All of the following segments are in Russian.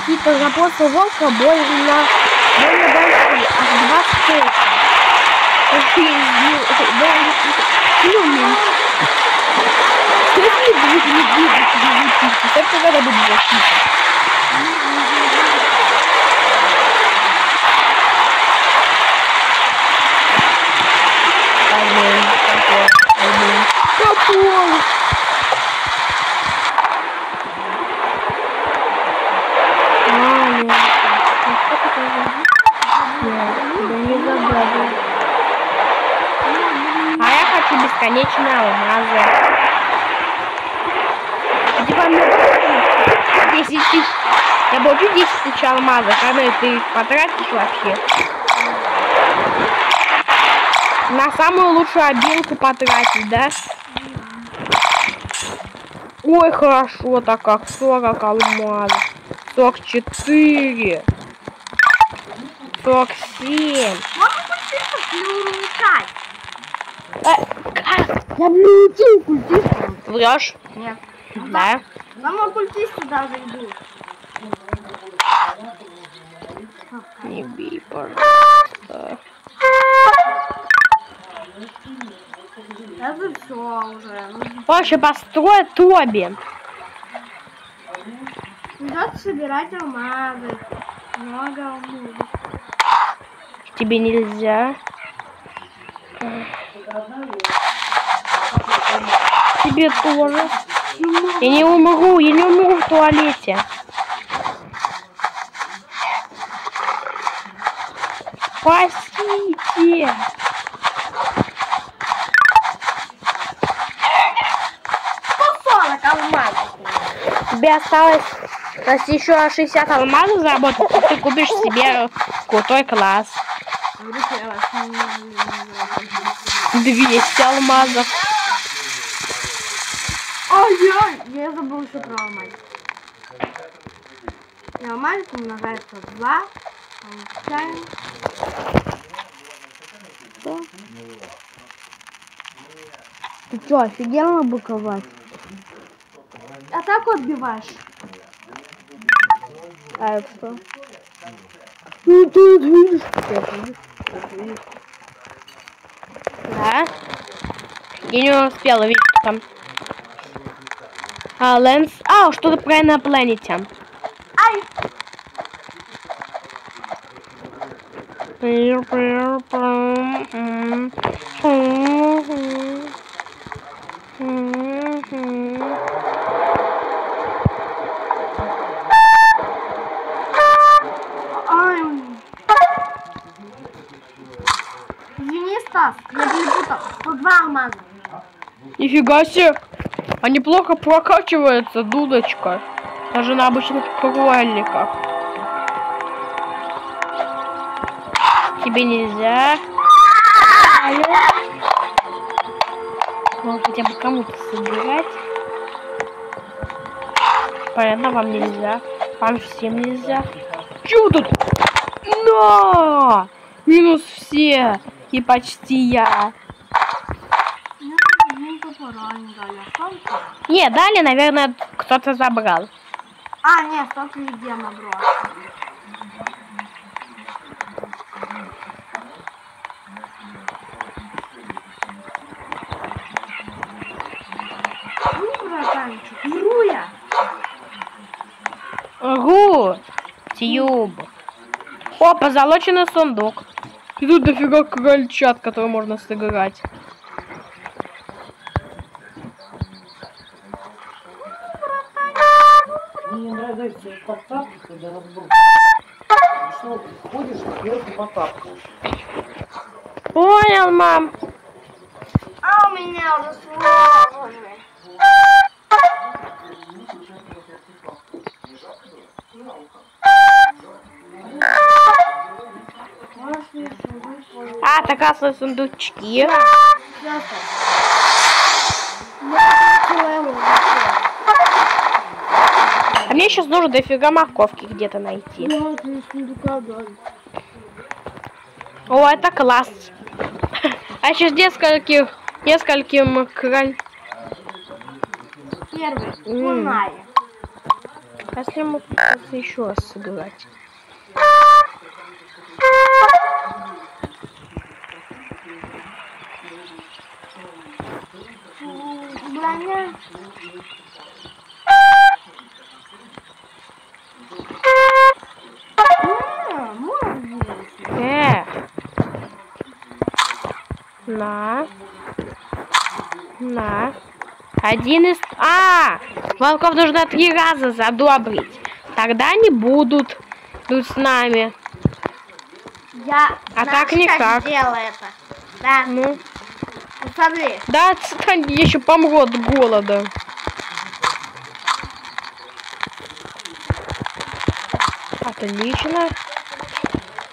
какие-то запросы волка больно большие, аж 20. Это надо будет защитить. А я хочу бесконечные алмазы. Типа мне 10 тысяч. Я получу 10 тысяч алмазов, а ты их потратишь вообще. На самую лучшую обилку потратить, да? Ой, хорошо, так как 40 алмазов. 44. 47. Я не учил культистов. Врешь? Нет. Да. Мама культисты даже идут. Не бей, пожалуйста. Это все уже. Вообще построить Тоби. Идет собирать алмазы. Много алмазов. Тебе нельзя. Тебе тоже. Я не умру в туалете. Спасите. Тебе осталось еще 60 алмазов заработать, и ты купишь себе крутой класс. 200 алмазов. Я забыл еще про алмазик. И алмазик умножается 2. Получаем. Ты что, офигел набуковать? А так отбиваешь. А это что? Ну ты видишь? Да? Я не успела видеть, что там. Лэнс. Что-то про инопланетян. Ай! Извини, Стас, я перепутал. 102 алмаза. Нифига себе! А неплохо прокачивается дудочка. Даже на обычных кроликах. Тебе нельзя. Алло. Может хотя бы кому-то собирать. Понятно, вам нельзя. Вам всем нельзя. Чё тут? На! Минус все. И почти я. Не, дали, наверное, кто-то забрал. Нет, только везде наброс. Жру я. Ого! Тьюб. О, позолоченный сундук. И тут дофига крольчат, которые можно сыграть. Мне нравится подтапки, когда разброс. Что, ходишь, сверху потапкаешь. Понял, мам. У меня уже сложно. Такая сундучки. А мне сейчас нужно дофига морковки где-то найти. О, это класс. А сейчас нескольким кроль. Первый. Лунная. Если ему придется еще раз сыграть. Броня. На. Один из... волков нужно 3 раза задобрить. Тогда они будут тут с нами. Я так никак. Сделаю это. Да. Ну. Посмотри. Да, отстань, я еще помру от голода. Отлично.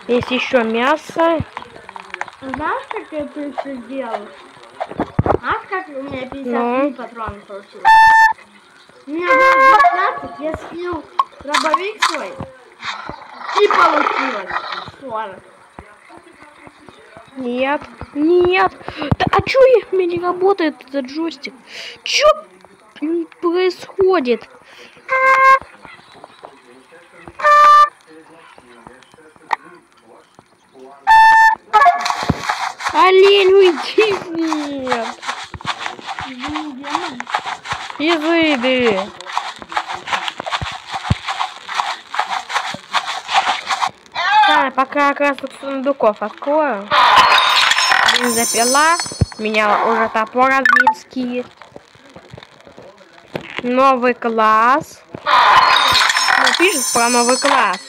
Есть еще мясо. Знаешь, как я это еще делаю? Знаешь, как у меня 53 патрона получилось? У меня было 15, я слил дробовик свой. И получилось 40. Нет. Да, а чё у меня не работает этот джойстик? Чё происходит? Олень, уйди! Нет! Изыди! Пока как раз тут сундуков открою. Бензопила. У меня уже топор админский. Новый класс. Ну, пишет про новый класс.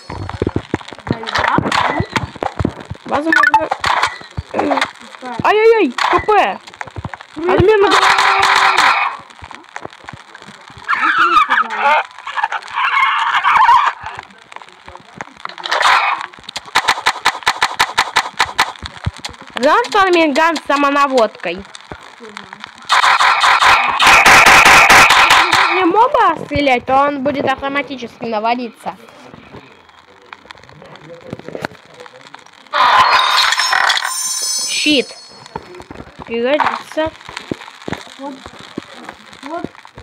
Возможно. Ай-яй-яй, КП. Админ. Знаешь, что админган с самонаводкой? Если моба стрелять, то он будет автоматически наводиться. Щит. Пригодится. Вот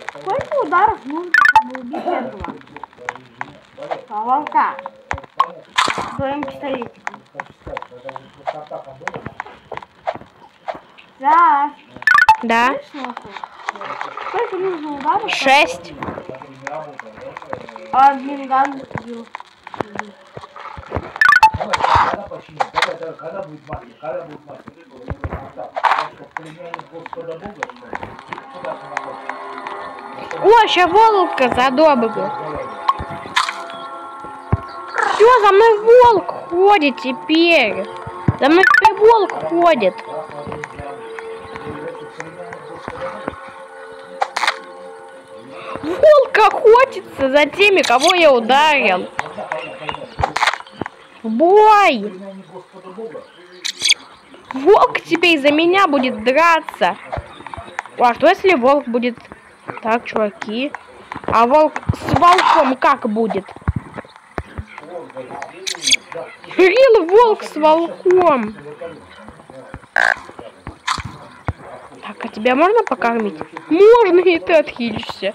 сколько ударов нужно, чтобы убить этого волка своим пистолетиком? Да. Сколько нужно ударов? 6. А админган убил. Когда будет мастер? О, сейчас волка задобрю. Все, за мной волк ходит теперь. За мной теперь волк ходит. Волк охотится за теми, кого я ударил. В бой! Волк теперь за меня будет драться. А что если волк будет... Так, чуваки. А волк с волком как будет? Рил волк с волком. Так, а тебя можно покормить? Можно, и ты отхилишься.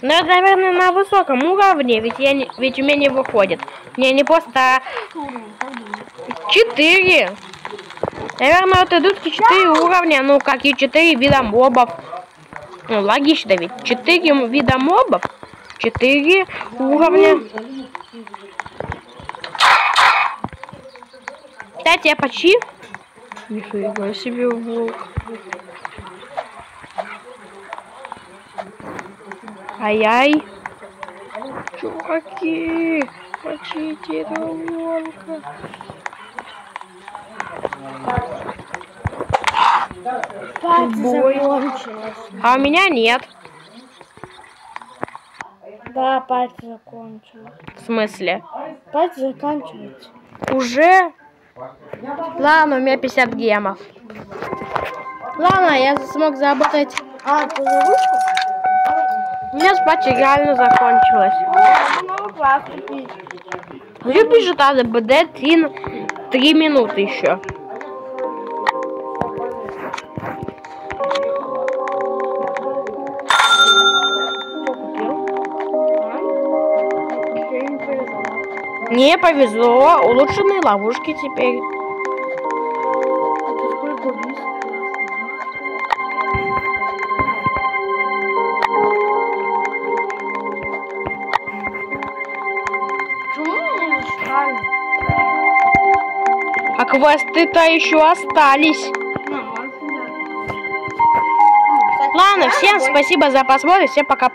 Ну, это, наверное, на высоком уровне, ведь у меня не выходит. Мне не просто 4. Наверное, вот идут 4 уровня, ну, как и 4 вида мобов. Ну, логично, ведь 4 вида мобов, 4 уровня. Кстати, я почти... Нифига себе волк. Ай-яй. Чуваки, почти этого волка. Бой. А у меня нет. Да, пальцы закончились. В смысле? Пальцы заканчиваются. Уже? Ладно, у меня 50 гемов. Ладно, я смог заработать. А, ты за ручку? У меня спать реально закончилась. Где пишет АДБД 3 минуты еще. Не повезло. Улучшенные ловушки теперь. Это сколько убийств? Почему меня не зачитали? А квесты-то еще остались. Ну, может, да. Ладно, всем спасибо за просмотр. Всем пока.